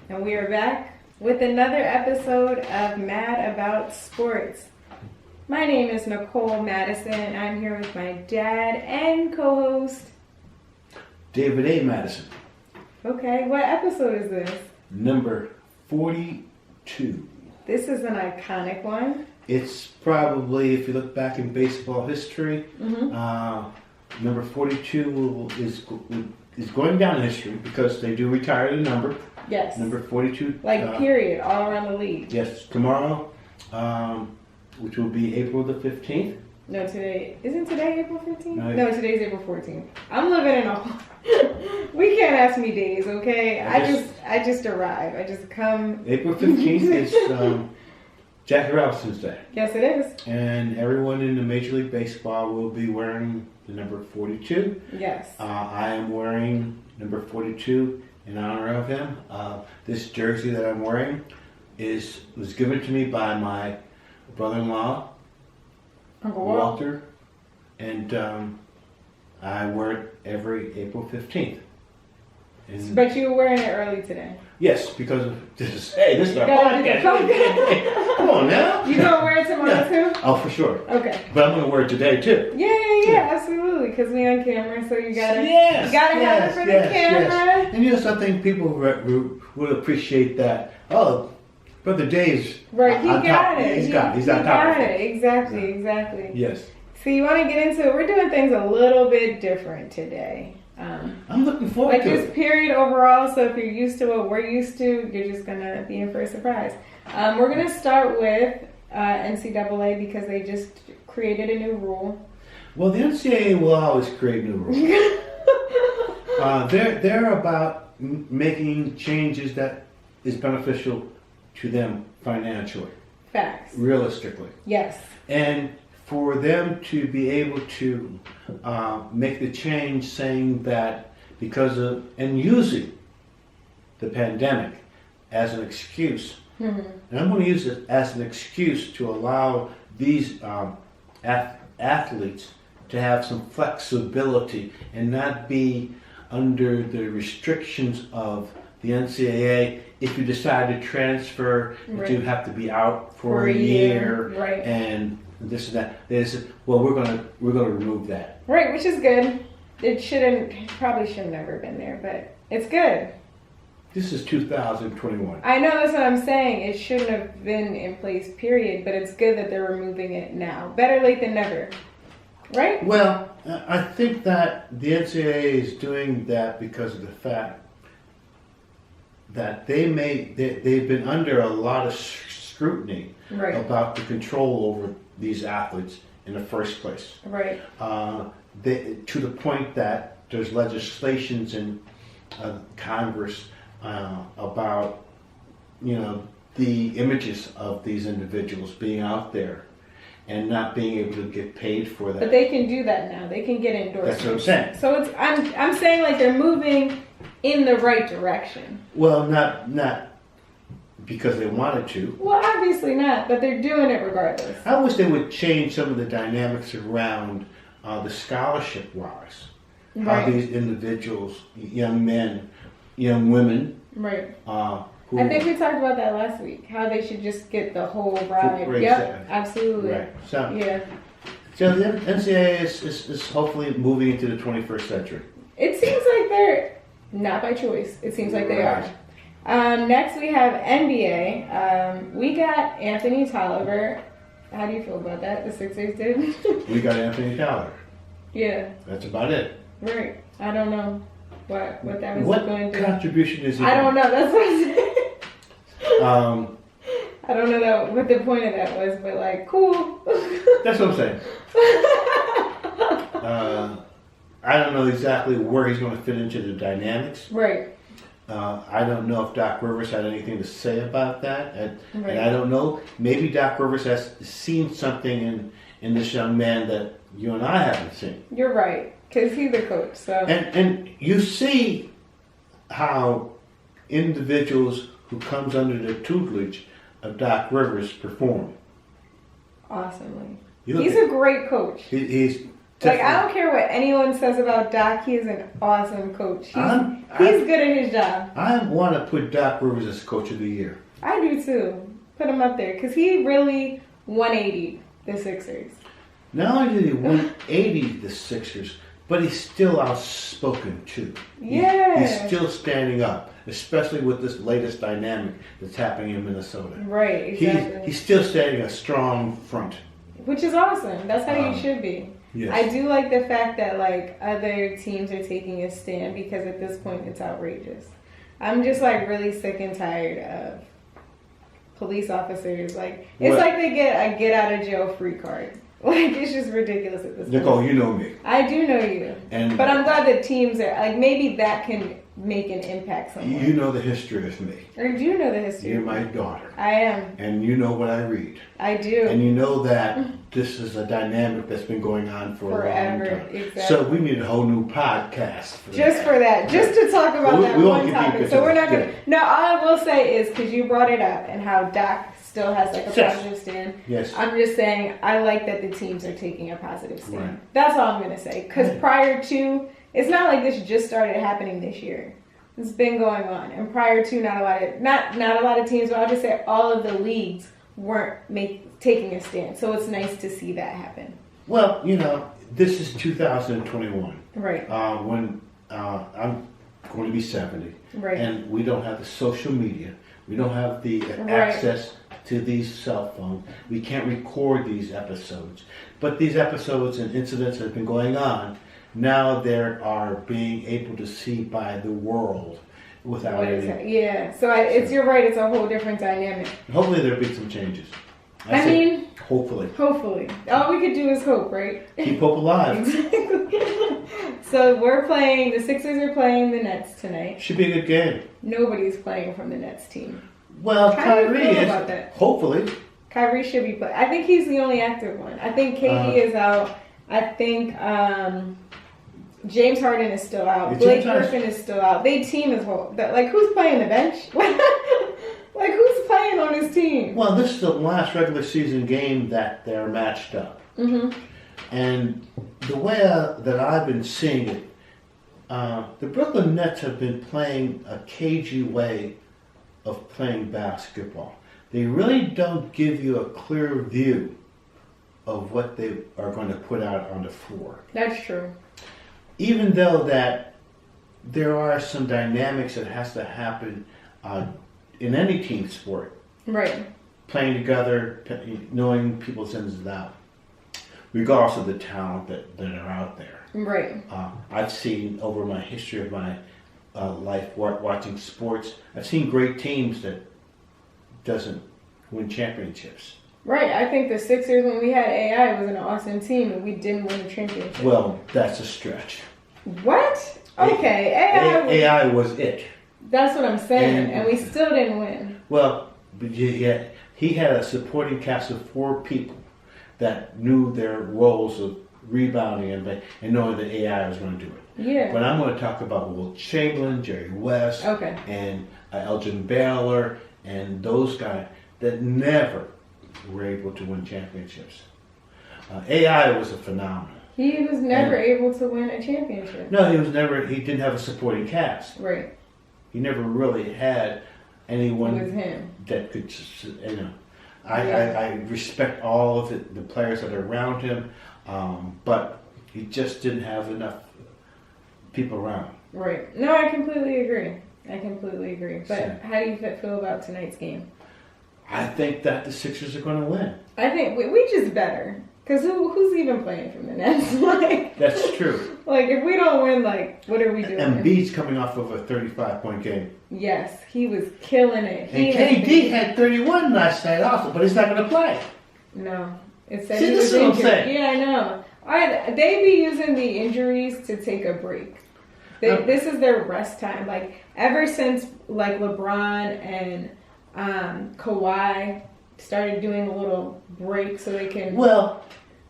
And we are back with another episode of Mad About Sports. My name is Nicole Madison. I'm here with my dad and co-host David A. Madison. Okay, what episode is this? Number 42. This is an iconic one. It's probably, if you look back in baseball history, number 42 is going down in history because they do retire the number. Yes. Number 42. Period, all around the league. Yes, tomorrow, which will be April the 15th. No, today. Isn't today April 15th? No, today's April 14th. I'm living in a... We can't ask me days, okay? I just arrive. I just come... April 15th is Jackie Robinson's Day. Yes, it is. And everyone in the Major League Baseball will be wearing the number 42. Yes. I am wearing number 42 in honor of him. This jersey that I'm wearing was given to me by my brother-in-law, Uncle Walter, and I wear it every April 15th. And but you were wearing it early today. yes, because of this is our gotta do the podcast. Come on now. You gonna wear it tomorrow too? Oh, for sure. Okay. But I'm going to wear it today too. Yeah, absolutely. Because we on camera, so you gotta have it for the camera. Yes. And something people would appreciate that. Oh, Brother Dave's right. He got it. He's on top of it. Exactly. Yes. So you want to get into it? We're doing things a little bit different today. I'm looking forward to it. Just period overall. So if you're used to what we're used to, you're just gonna be in for a surprise. We're gonna start with NCAA because they just created a new rule. Well, the NCAA will always create new rules. They're about making changes that is beneficial to them financially. Facts. Realistically. Yes. And for them to be able to make the change saying that because of, and using the pandemic as an excuse, and I'm going to use it as an excuse to allow these athletes to have some flexibility and not be under the restrictions of the NCAA. If you decide to transfer, right. you have to be out for a year, right. and this and that. They said, well, we're gonna remove that. Right, which is good. It probably shouldn't have ever been there, but it's good. This is 2021. I know, that's what I'm saying. It shouldn't have been in place, period, but it's good that they're removing it now. Better late than never. Right? Well, I think that the NCAA is doing that because of the fact that they've been under a lot of scrutiny right. about the control over these athletes in the first place. Right. To the point that there's legislations in Congress about, the images of these individuals being out there and not being able to get paid for that. But they can do that now. They can get endorsements. That's what I'm saying. So I'm saying like they're moving in the right direction. Well, not because they wanted to. Well, obviously not, but they're doing it regardless. I wish they would change some of the dynamics around the scholarship-wise. Right. How these individuals, young men, young women, right. Who, I think we talked about that last week. How they should just get the whole ride. Right, Yep, exactly. absolutely. Right. So, yeah. So the NCAA is hopefully moving into the 21st century. It seems like they're not by choice. It seems like they are. Next we have NBA. We got Anthony Tolliver. How do you feel about that? The Sixers did. We got Anthony Tolliver. Yeah. That's about it. Right. I don't know what that was what going to do. What contribution is he? I don't know. That's what I'm saying. I don't know what the point of that was, but like, cool. That's what I'm saying. I don't know exactly where he's going to fit into the dynamics. Right. I don't know if Doc Rivers had anything to say about that. Right. And I don't know. Maybe Doc Rivers has seen something in this young man that you and I haven't seen. You're right, because he's the coach. So. And you see how individuals who comes under the tutelage of Doc Rivers perform. Awesomely. He's a great coach. He's Like, I don't care what anyone says about Doc. He is an awesome coach. He's good at his job. I want to put Doc Rivers as Coach of the Year. I do too. Put him up there because he really 180 the Sixers. Not only did he 180 the Sixers, but he's still outspoken too. Yeah. He's still standing up, especially with this latest dynamic that's happening in Minnesota. Right, exactly. He's still standing a strong front. Which is awesome. That's how you should be. Yes. I do like the fact that like other teams are taking a stand because at this point it's outrageous. I'm just like really sick and tired of police officers. Like it's like they get a get out of jail free card. Like it's just ridiculous at this point. Nicole, you know me. I do know you. But I'm glad that teams are like maybe that can make an impact somewhere. You know the history of me. Or do you know the history? You're my daughter. I am. And you know what I read. I do. And you know that this is a dynamic that's been going on for forever. a long time. Exactly. So we need a whole new podcast for just for that. Just to talk about that we one topic. So we're not going to. No, all I will say is because you brought it up and how Doc still has like a positive stand. Yes. I'm just saying I like that the teams are taking a positive stand. Right. That's all I'm going to say. Because prior to, it's not like this just started happening this year. It's been going on, and prior to, not a lot of teams, but I'll just say all of the leagues weren't taking a stand. So it's nice to see that happen. Well, you know, this is 2021. Right. When I'm going to be 70, right, and we don't have the social media, we don't have the access to these cell phones. We can't record these episodes, but these episodes and incidents that have been going on. Now they are being able to see by the world without any. Yeah, so you're right. It's a whole different dynamic. Hopefully there'll be some changes. I mean, hopefully. Hopefully, all we could do is hope, right? Keep hope alive. So the Sixers are playing the Nets tonight. Should be a good game. Nobody's playing from the Nets team. Well, How Kyrie do you feel is. About that? Hopefully. Kyrie should be playing. I think he's the only active one. I think KD is out. I think James Harden is still out. Blake Griffin is still out. They team is whole. Like, who's playing the bench? Like, who's playing on his team? Well, this is the last regular season game that they're matched up. Mm-hmm. And the way that I've been seeing it, the Brooklyn Nets have been playing a cagey way of playing basketball. They really don't give you a clear view of what they are going to put out on the floor. That's true. Even though that there are some dynamics that has to happen in any team sport. Right. Playing together, knowing people's ins and outs, regardless of the talent that are out there. Right. I've seen over my history of my life watching sports, I've seen great teams that doesn't win championships. Right. I think the Sixers, when we had AI, was an awesome team, and we didn't win a championship. Well, that's a stretch. What? Okay, AI was it. That's what I'm saying, and we still didn't win. Well, but he had a supporting cast of 4 people that knew their roles of rebounding and knowing that AI was going to do it. Yeah. But I'm going to talk about Will Chamberlain, Jerry West, and Elgin Baylor, and those guys that never were able to win championships. AI was a phenomenon. He was never able to win a championship. No, he didn't have a supporting cast. Right. He never really had anyone It was him. that could, I respect all of the players that are around him, but he just didn't have enough people around. Right. No, I completely agree. But how do you feel about tonight's game? I think that the Sixers are going to win. I think we just better. Because who's even playing from the Nets? Like, that's true. Like, if we don't win, like, what are we doing? Embiid's coming off of a 35-point game. Yes, he was killing it. And KD had 31 last night also, but he's not going to play. No. It said See, he this was is what I'm injured. saying. Yeah, I know. They be using the injuries to take a break. This is their rest time. Like, ever since, like, LeBron and Kawhi started doing a little break so they can... Well,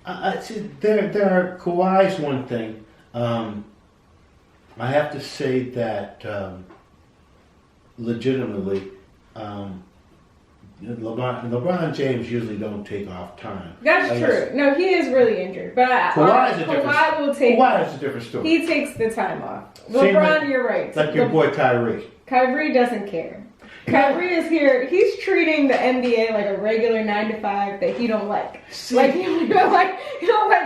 there are Kawhi's one thing. I have to say that legitimately LeBron James usually don't take off time. That's true. No, he is really injured. But Kawhi will take. Kawhi is a different story. He takes the time off. LeBron, you're right. Like your boy Kyrie. Kyrie doesn't care. Kyrie is here. He's treating the NBA like a regular 9 to 5 that he don't like. Like you don't like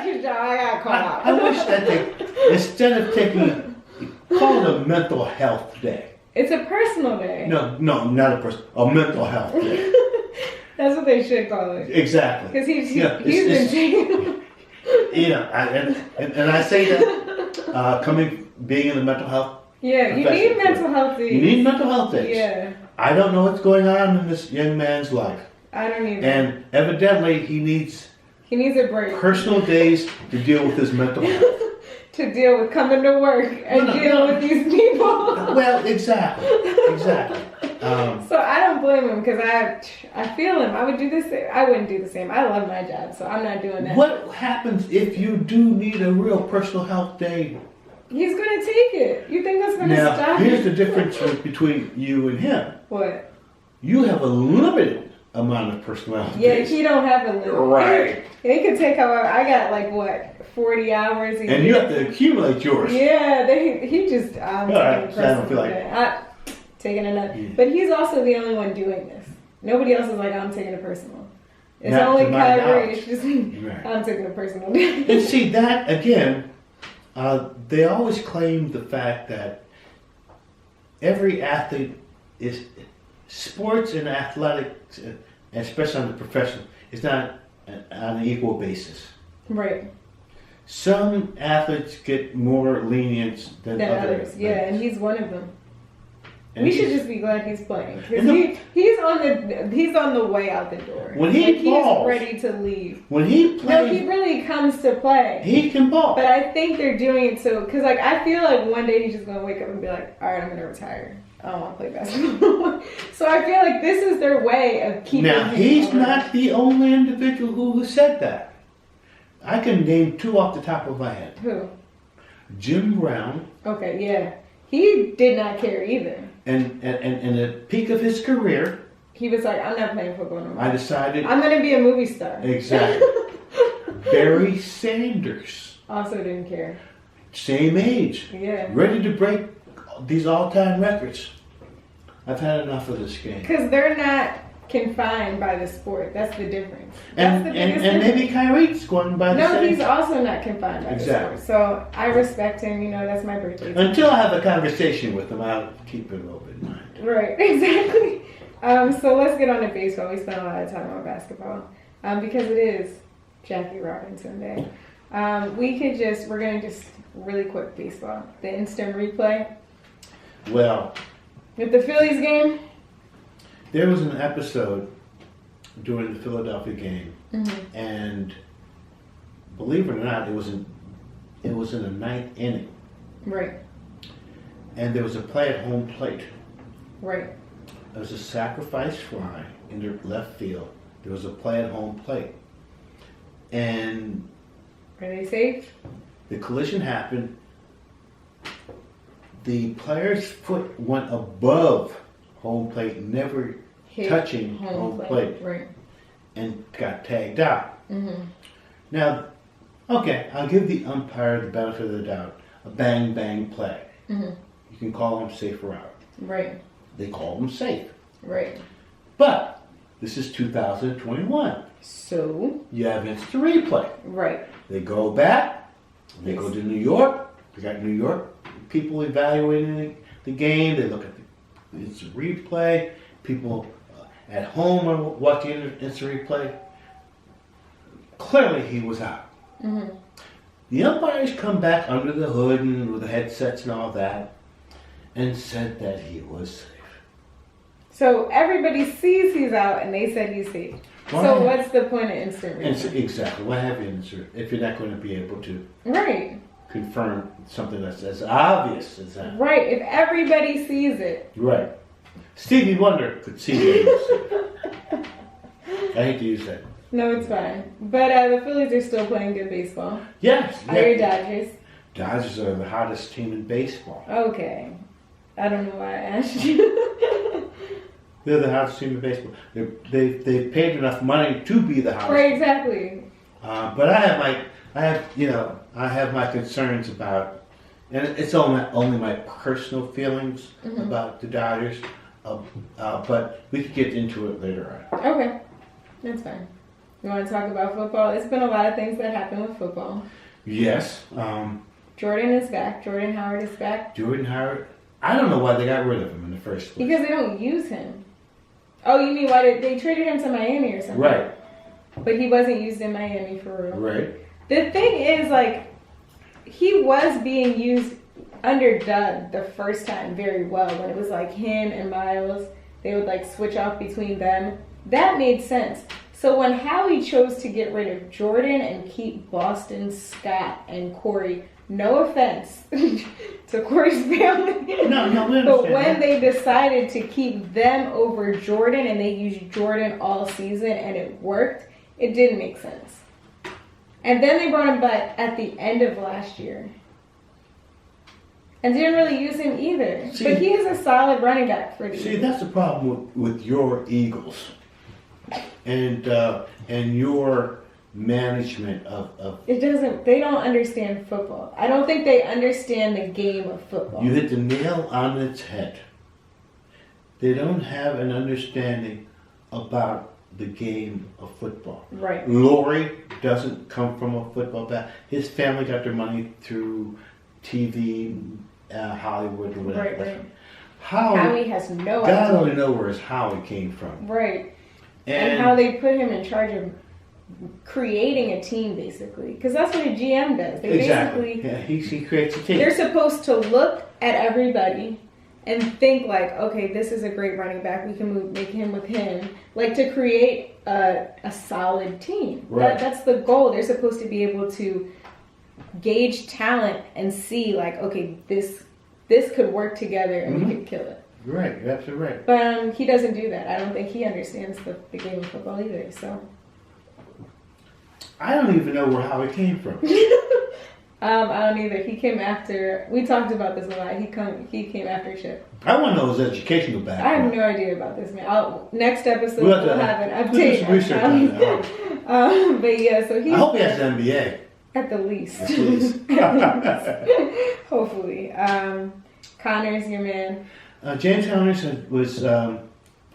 his job. I got called out. I wish that they, instead of call it a mental health day. It's a personal day. No, not a personal. A mental health day. That's what they should call it. Exactly. Because he's been taking. And I say that being in the mental health. Yeah, you need mental health days. You need mental health days. Yeah. I don't know what's going on in this young man's life. I don't either. And evidently he needs a break. Personal days to deal with his mental health. To deal with coming to work and deal with these people. Well, exactly. So I don't blame him because I feel him. I would do this. I wouldn't do the same. I love my job, so I'm not doing that. What happens if you do need a real personal health day? He's going to take it. You think that's going to stop Now, here's the difference between you and him. What? You have a limited amount of personal health days. Yeah, he don't have a limit. Right. He can take however. I got 40 hours a year. And you have to accumulate yours. Yeah, he just, I'm taking so I don't feel like taking enough. Yeah. But he's also the only one doing this. Nobody else is like, I'm taking it personal. It's not only Kyrie. It's just I'm taking it personal. And see, that, again, they always claim the fact that every athlete is, sports and athletics, especially on the professional, is not on an equal basis. Right. Some athletes get more lenience than others. Yeah, and he's one of them. And we should just be glad he's playing because he's on the way out the door. When he's ready to leave. When he plays, no, he really comes to play. He can ball. But I think they're doing it so because I feel like one day he's just gonna wake up and be like, all right, I'm gonna retire. I don't want to play basketball. So I feel like this is their way of keeping. Now he's not the only individual who said that. I can name two off the top of my head. Who? Jim Brown. Okay, yeah. He did not care either. And at the peak of his career, he was like, I'm not playing football no more. I decided I'm going to be a movie star. Exactly. Barry Sanders. Also didn't care. Same age. Yeah. Ready to break these all-time records. I've had enough of this game. Because they're not confined by the sport. That's the difference. And maybe Kyrie's going by the same. No, he's also not confined by the sport. So I respect him. You know, that's my birthday. Until I have a conversation with him, I'll keep it open in mind. Right, exactly. So let's get on to baseball. We spent a lot of time on basketball because it is Jackie Robinson Day. We're going to just really quick baseball. The instant replay. Well. With the Phillies game. There was an episode during the Philadelphia game, and believe it or not, it was in the ninth inning. Right. And there was a play at home plate. Right. There was a sacrifice fly in the left field. There was a play at home plate. And are they safe? The collision happened. The player's foot went above home plate, never touching home plate. Right. And got tagged out. Mm-hmm. Now, okay, I'll give the umpire the benefit of the doubt. A bang, bang play. Mm-hmm. You can call him safe or out. Right. They call him safe. Right. But this is 2021. So? You have instant replay. Right. They go back. They go to New York. They got New York people evaluating the game. They look at the instant replay. People at home are watching instant replay. Clearly he was out. Mm-hmm. The umpires come back under the hood and with the headsets and all that and said that he was safe. So everybody sees he's out and they said he's safe. What's the point of instant replay? Exactly. Why have you instant if you're not going to be able to confirm something that's as obvious as that? Right. If everybody sees it. Right. Stevie Wonder could see it. I hate to use that. No, it's fine. But the Phillies are still playing good baseball. Yes. How are your Dodgers? Dodgers are the hottest team in baseball. Okay. I don't know why I asked you. They're the hottest team in baseball. They've paid enough money to be the hottest. Right, exactly. But I have my concerns about, and it's only my personal feelings about the Dodgers. But we could get into it later on. Okay, that's fine. You want to talk about football? It's been a lot of things that happen with football. Yes. Jordan is back. Jordan Howard is back. Jordan Howard. I don't know why they got rid of him in the first place. Because they don't use him. Oh, you mean why they traded him to Miami or something? Right. But he wasn't used in Miami for real. Right. The thing is, like, he was being used under Doug the first time very well when it was like him and Miles. They would like switch off between them. That made sense. So when Howie chose to get rid of Jordan and keep Boston Scott and Corey, no offense to Corey's family. No, we understand. But when they decided to keep them over Jordan and they used Jordan all season and it worked, it didn't make sense. And then they brought him back at the end of last year. And didn't really use him either. See, but he is a solid running back for the See, Eagles. that's the problem with your Eagles. And your management of They don't understand football. I don't think they understand the game of football. you hit the nail on its head. They don't have an understanding about the game of football. Right. Laurie doesn't come from a football background. His family got their money through TV, Hollywood, or whatever. Right. Howie has no God idea. only knows where his Howie came from. Right. And how they put him in charge of creating a team, basically. Because that's what a GM does. They exactly. basically... Yeah, he creates a team. They're supposed to look at everybody and think like, okay, this is a great running back. We can make him with him. Like to create a solid team. Right. That's the goal. They're supposed to be able to gauge talent and see like, okay, this could work together and we could kill it. Right, you're absolutely right. But he doesn't do that. I don't think he understands the game of football either. So I don't even know where Howie came from. I don't either. He came after. We talked about this a lot. He came after Chip. I want to know his educational I have background. no idea about this man. Next episode We'll we'll have to have an do update. some research on that. But yeah, so he's I hope he has an MBA. at the least. At least. Hopefully. Connor's your man. James Connors was a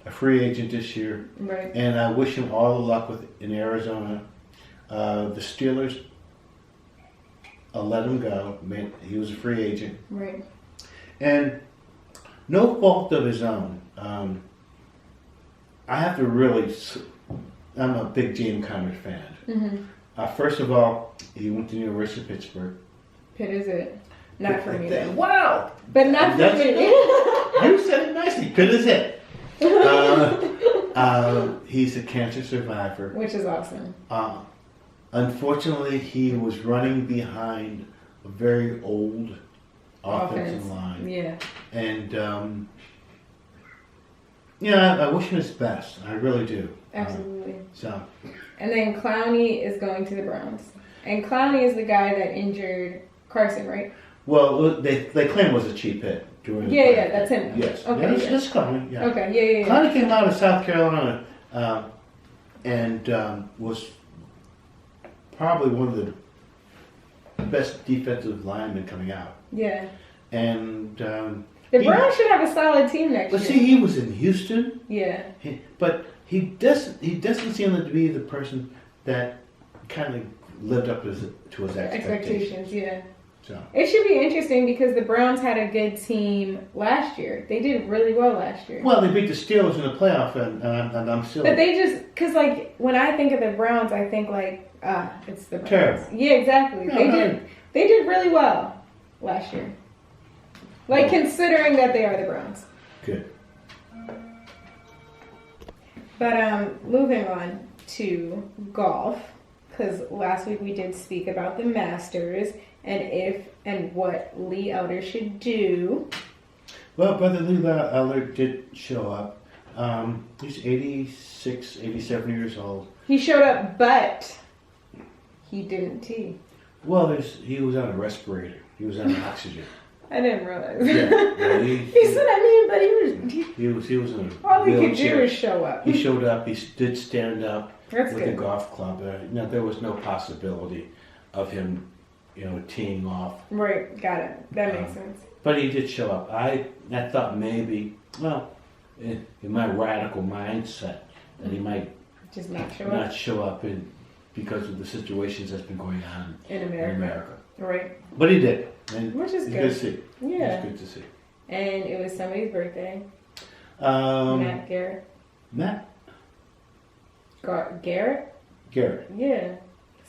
free agent this year, Right. and I wish him all the luck in Arizona. The Steelers let him go. He was a free agent. Right. And no fault of his own. I have to really... I'm a big James Connors fan. Mm-hmm. First of all, he went to the University of Pittsburgh. Pitt is it. Not for me, though. Wow! But not for me. You said it nicely. Pitt is it. He's a cancer survivor. Which is awesome. Unfortunately, he was running behind a very old offensive line. Yeah. And, I wish him his best. I really do. Absolutely. And then Clowney is going to the Browns. And Clowney is the guy that injured Carson, right? Well, they claim it was a cheap hit. Yeah, that's him. Yes. Okay. Yeah, that's Clowney, yeah. Okay, yeah. Clowney came out of South Carolina and was probably one of the best defensive linemen coming out. Yeah. And the Browns should have a solid team next year. But see, he was in Houston. Yeah. But he doesn't seem to be the person that kind of lived up to his expectations. Yeah. So. It should be interesting because the Browns had a good team last year. They did really well last year. Well, they beat the Steelers in the playoff, and I'm still. But they just, because like when I think of the Browns, I think like it's the Browns. Terrible. Yeah, exactly. No, they did really well last year. Like considering that they are the Browns. Good. But moving on to golf, because last week we did speak about the Masters and if and what Lee Elder should do. Well, Brother Lee Elder did show up. He's 86, 87 years old. He showed up, but he didn't tee. Well, he was on a respirator. He was on oxygen. I didn't realize. Yeah. He said, I mean, but he was He was in a all he could wheelchair. do is show up. He showed up. He did stand up That's with good. the golf club. No, there was no possibility of him, teeing off. Right, got it. That makes sense. But he did show up. I thought maybe, in my radical mindset, that he might Just not show not up show up because of the situations that's been going on in in America. America. Right. But he did, and Which is it's good. good to see. Yeah. It's good to see. And it was somebody's birthday. Matt Matt Garrett. Garrett? Garrett, Yeah.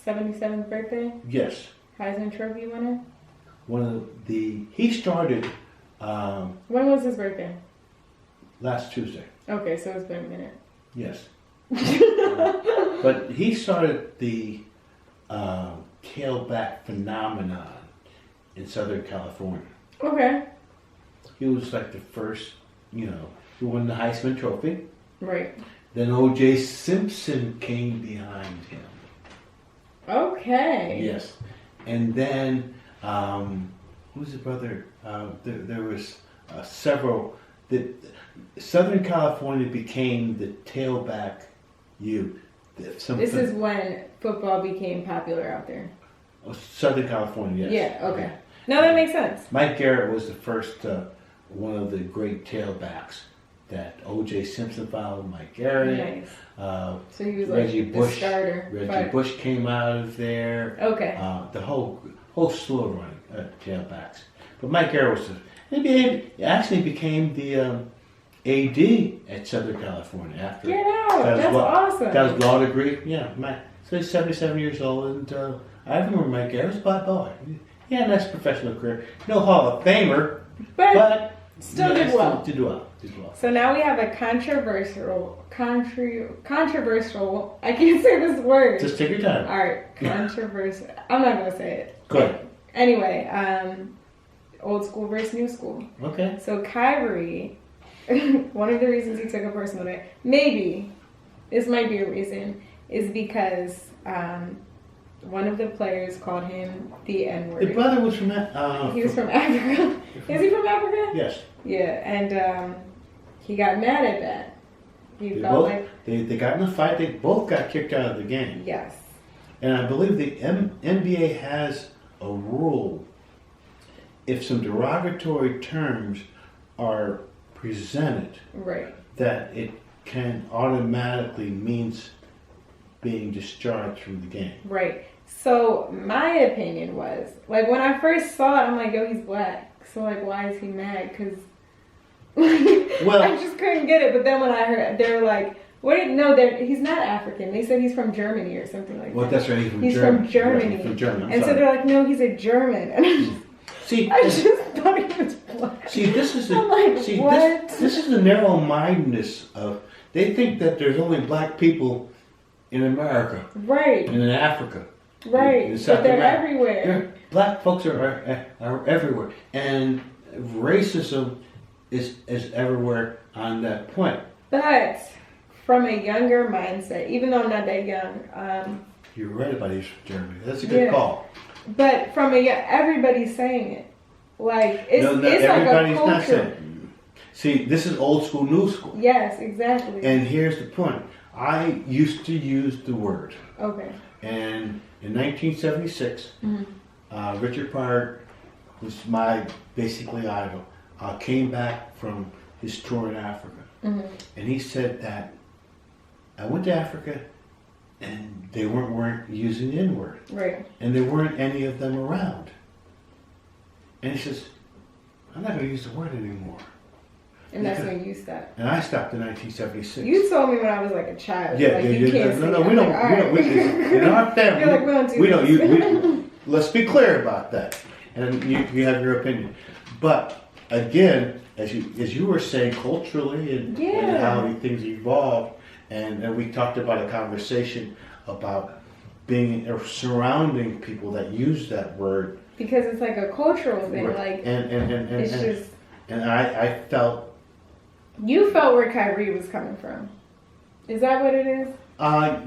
77th birthday. yes, Heisman Trophy winner. he started When was his birthday? last Tuesday. Okay, so it's been a minute. Yes, but he started the tailback phenomenon in Southern California. Okay. He was like the first, who won the Heisman Trophy. Right. Then O.J. Simpson came behind him. Okay. Yes. And then, who's the brother? There was several. Southern California became the tailback U. This is when football became popular out there. Southern California, yes. Yeah, okay. No, that makes sense. Mike Garrett was the first one of the great tailbacks that O.J. Simpson followed Mike Garrett. Nice. So he was Reggie like Bush, the starter. Reggie Bush came out of there. Okay. The whole slew of running tailbacks. But Mike Garrett was he actually became the AD at Southern California after. Get out! That's awesome. Got his law degree. Yeah, so he's 77 years old, and I remember Mike Garrett was a black boy. He had a nice professional career. No Hall of Famer, but still did well. Did well. So now we have a controversial. I can't say this word. Just take your time. All right, controversial. I'm not gonna say it. Go ahead. Anyway, old school versus new school. Okay. So Kyrie, one of the reasons he took a personal day, maybe this might be a reason, is because one of the players called him the N-word. The brother was from He was from Africa. Is he from Africa? Yes. Yeah, and he got mad at that. He felt like they got in a fight. They both got kicked out of the game. yes. And I believe the NBA has a rule. If some derogatory terms are presented, Right. that it can automatically means being discharged from the game. Right. So my opinion was, like, when I first saw it, I'm like, yo, he's black. So, like, why is he mad? Because I just couldn't get it. But then when I heard, they were like, he's not African. They said he's from Germany or something like Well, that. that's right. He's from Germany. Right, he's from Germany. And so they're like, no, he's a German. And See, I just thought he was black. See, this is I'm like, what? This is the narrow-mindedness of. They think that there's only black people in America Right. and in Africa. Right. In South But they're America. everywhere. Black folks are everywhere, and racism is everywhere on that point. But from a younger mindset, even though I'm not that young, You're right about East Germany. That's a good call. but from everybody's saying it. Like, it's like a everybody's culture. not saying. See, this is old school, new school. Yes, exactly. And here's the point. I used to use the word. Okay. And in 1976, Richard Pryor, who's my basically idol, came back from his tour in Africa. And he said that I went to Africa and they weren't using the N-word. Right. And there weren't any of them around. And he says, I'm not going to use the word anymore. And that's when you stopped. And I stopped in 1976. You told me when I was like a child. Yeah, like, yeah, you yeah. can't No, say no, it. we I'm don't. like, all right. In our family, You're like, we don't do this. Let's be clear about that. And you have your opinion. But again, as you were saying, culturally and how things evolved, and we talked about a conversation about being or surrounding people that use that word. Because it's like a cultural thing. Right. Like, it's just. And I felt. You felt where Kyrie was coming from. Is that what it is?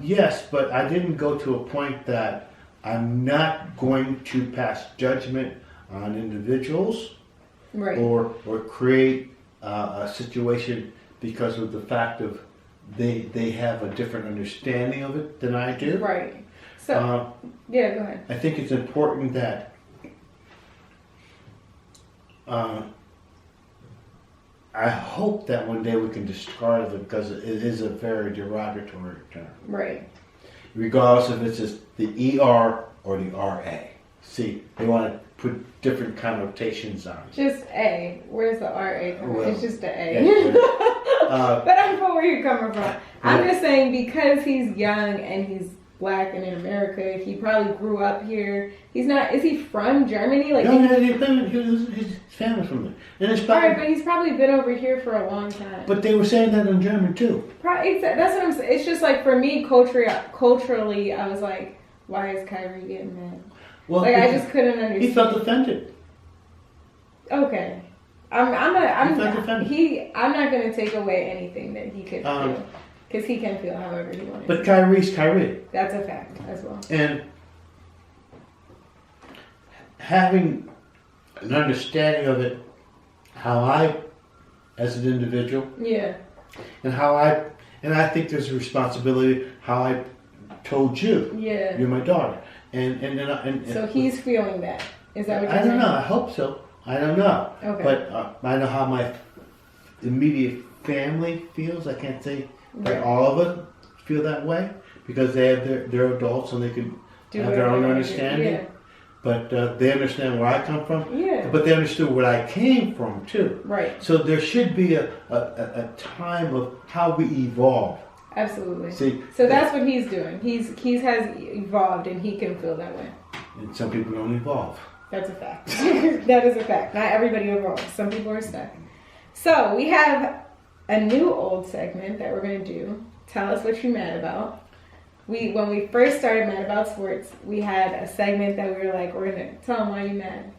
Yes, but I didn't go to a point that I'm not going to pass judgment on individuals, Right. or create a situation because of the fact of they have a different understanding of it than I do. Right. So, yeah, go ahead. I think it's important that I hope that one day we can discard it because it is a very derogatory term. Right. Regardless if it's just the ER or the RA. See, they want to put different connotations on it. Just A. Where's the RA coming? Well, It's just the A. yeah, But I'm from where you're coming from. I'm just saying because he's young and he's black and in America, he probably grew up here. He's not. Is he from Germany? Like, no, his family's from there. And it's probably, alright, but he's probably been over here for a long time. but they were saying that in German too. That's what I'm saying. It's just like for me, culturally, I was like, why is Kyrie getting mad? Well, Like I just couldn't understand. he felt offended. Okay. I'm not gonna take away anything that he could feel. Because he can feel however he wants. But Kyrie's Kyrie. That's a fact as well. And having an understanding of it, how I, as an individual, Yeah. and I think there's a responsibility how I told you, Yeah. you're my daughter, and So he's feeling that. Is that what you're I saying? don't know. I hope so. I don't know. Okay. But I know how my immediate family feels. I can't say that Right. all of us feel that way because they have they're adults and they can have their own understanding. Yeah. But they understand where I come from. Yeah. But they understood where I came from too. Right. So there should be a time of how we evolve. Absolutely. See, So that's what he's doing. He's has evolved and he can feel that way. and some people don't evolve. That's a fact. That is a fact. Not everybody evolves. Some people are stuck. So we have a new old segment that we're gonna do. Tell us what you're mad about. When we first started Mad About Sports, we had a segment that we were like, we're gonna tell them why you mad,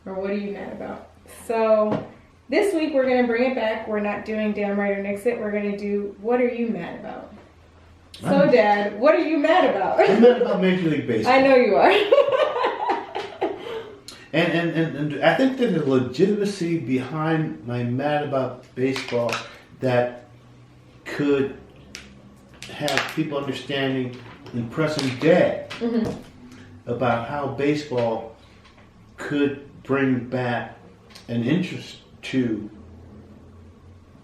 or what are you mad about. So this week we're gonna bring it back. We're not doing Damn Right or Nix It. We're gonna do What Are You Mad About? So Dad, what are you mad about? I'm mad about Major League Baseball. I know you are. And I think there's a legitimacy behind my mad about baseball that could have people understanding in present day about how baseball could bring back an interest to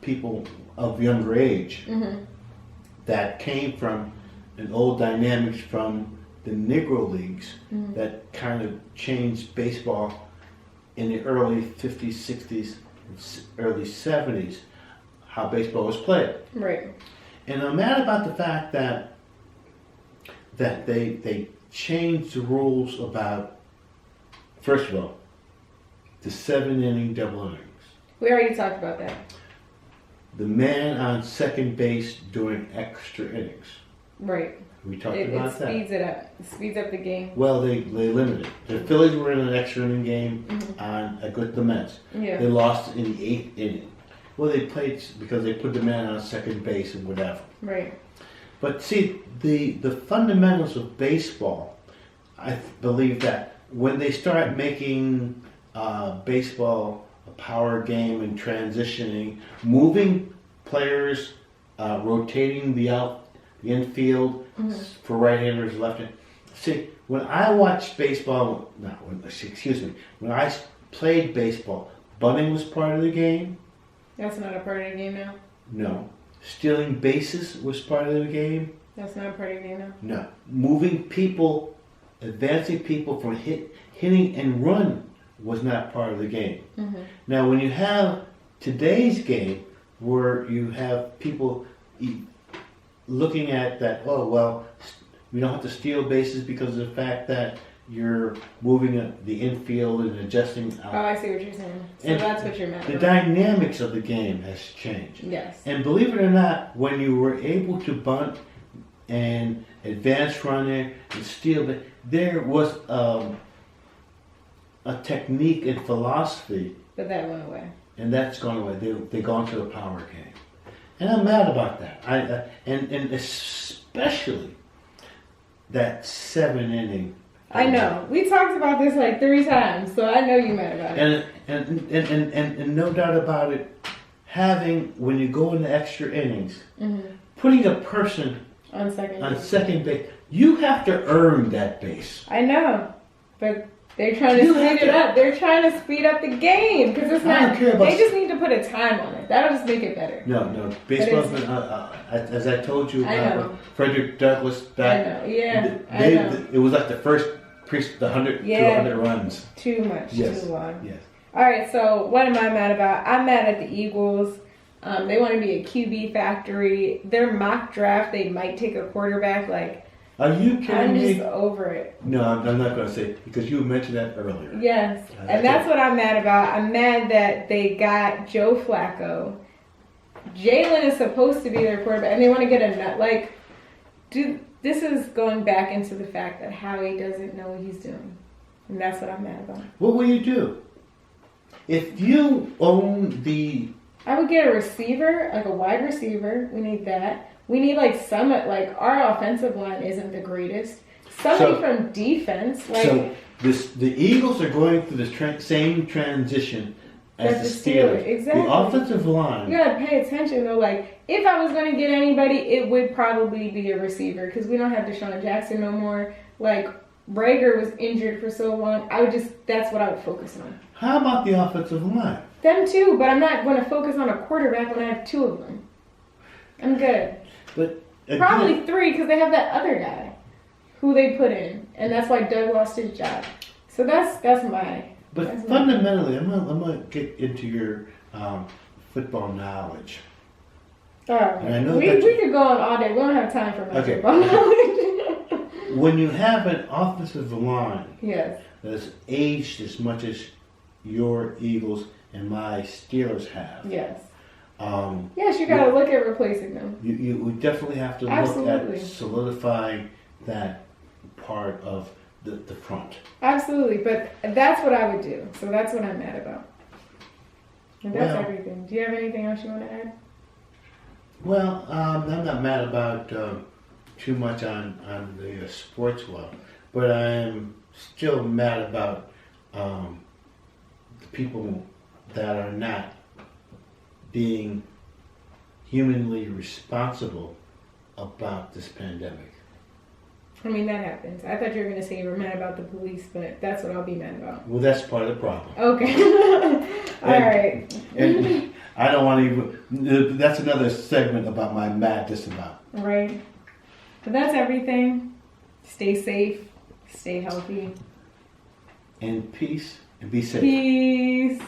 people of younger age that came from an old dynamics from the Negro Leagues that kind of changed baseball in the early 50s, 60s, early 70s, how baseball was played. Right. And I'm mad about the fact that they changed the rules about, first of all, the 7-inning double innings. We already talked about that. The man on second base doing extra innings. Right. We talked It about that. speeds it up. It speeds up the game. Well, they limited it. The Phillies were in an extra inning game with the Mets. Yeah. They lost in the 8th inning. Well, they played because they put the man on second base and whatever. Right. But see, the fundamentals of baseball, I believe that when they start making baseball a power game and transitioning, moving players, rotating the infield for right-handers, left-handers. See, when I watched baseball, when I played baseball, bunting was part of the game. That's not a part of the game now? No. Stealing bases was part of the game. That's not a part of the game now? No. Moving people, advancing people from hitting and run was not part of the game. Now, when you have today's game, where you have people looking at that, oh, well, we don't have to steal bases because of the fact that you're moving the infield and adjusting out. Oh, I see what you're saying. So And that's what you're mad The about. dynamics of the game has changed. Yes. And believe it or not, when you were able to bunt and advance runner and steal, there was a technique and philosophy, But that went away. and that's gone away. They've gone to the power game. And I'm mad about that. And especially that 7-inning. I know. We talked about this like 3 times, so I know you're mad about it. And no doubt about it, having, when you go into extra innings, Mm-hmm. putting a person On second. second base, you have to earn that base. I know, but they're trying to You speed have it to- up. They're trying to speed up the game because it's I don't not. care about- They just need to put a time on it. That'll just make it better. No, baseball's been, as I told you, I know. Frederick Douglass, I know. Yeah, I know. it was like the first the 100 Yeah. 200 runs. Too much. Yes. Too long. Yes. All right. So what am I mad about? I'm mad at the Eagles. They want to be a QB factory. Their mock draft, they might take a quarterback. Like, Are you kidding I'm me? just over it. No, I'm not going to say it because you mentioned that earlier. Yes, and that's what I'm mad about. I'm mad that they got Joe Flacco. Jalen is supposed to be their quarterback, and they want to get a nut. Like, dude, this is going back into the fact that Howie doesn't know what he's doing, and that's what I'm mad about. What will you do if you own the? I would get a receiver, like a wide receiver. We need that. We need like our offensive line isn't the greatest. Somebody from defense, like. So the Eagles are going through the same transition as the Steelers. Exactly. The offensive line. You gotta pay attention though. Like, if I was gonna get anybody, it would probably be a receiver because we don't have Deshaun Jackson no more. Like, Rager was injured for so long. That's what I would focus on. How about the offensive line? Them too, but I'm not going to focus on a quarterback when I have two of them. I'm good. But again, Probably three because they have that other guy who they put in, and that's why Doug lost his job. So that's my. But that's fundamentally, I'm gonna get into your football knowledge. And I know we that could go on all day. We don't have time for my Okay. football knowledge. when you have an offensive line Yes. that's aged as much as your Eagles and my Steelers have, Yes. Yes, you got to look at replacing them. you would definitely have to look Absolutely. at solidifying that part of the front. Absolutely, but that's what I would do. So that's what I'm mad about. And that's Well- everything. Do you have anything else you want to add? Well, I'm not mad about too much on the sports world, but I am still mad about the people that are not being humanly responsible about this pandemic. I mean, that happens. I thought you were going to say you were mad about the police, but that's what I'll be mad about. Well, that's part of the problem. Okay. All right. And I don't want to even, that's another segment about my madness about. Right. But that's everything. Stay safe. Stay healthy. And peace and be safe. Peace.